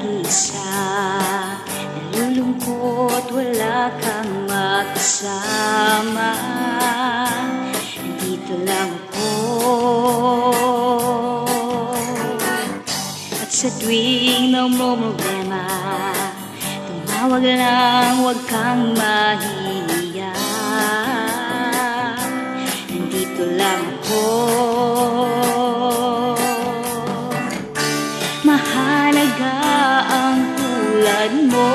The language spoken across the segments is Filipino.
nag-iisa, nalulungkot, wala kang makasama. Nandito lang ako, at sa tuwing namumroblema, tumawag lang, huwag kang mahihiya. Nandito lang ako, mahalaga ang tulad mo.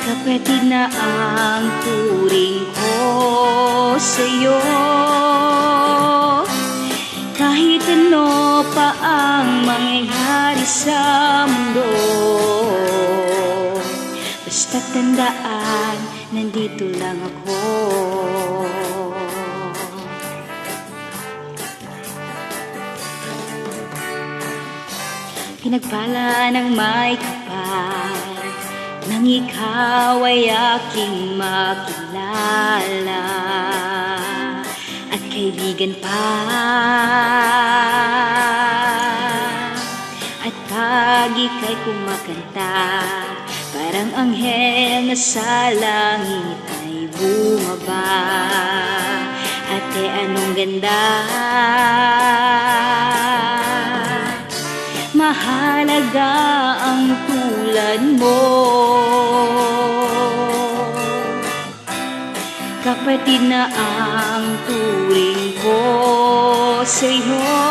Kapatid na ang turing ko sa'yo. Kahit ano pa ang mangyayari sa mundo, basta tandaan, nandito lang ako. Pinagpala ng may kapal, nang ikaw ay aking makilala, at kaibigan pa. At pag ika'y kumakanta, parang anghel na sa langit ay bumaba. Ate, anong ganda! Mahalaga ang tulad mo. Kapatid na ang turing ko sa'yo.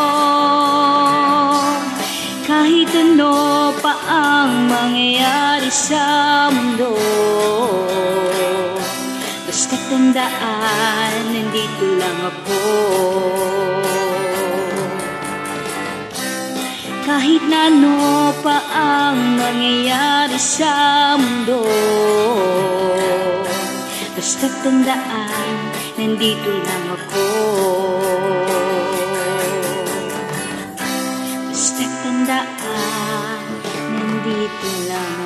Kahit ano pa ang mangyayari sa mundo, basta tandaan, nandito lang ako. Kahit na ano pa ang mangyayari sa mundo, basta tandaan, nandito lang ako. Basta tandaan, nandito lang ako.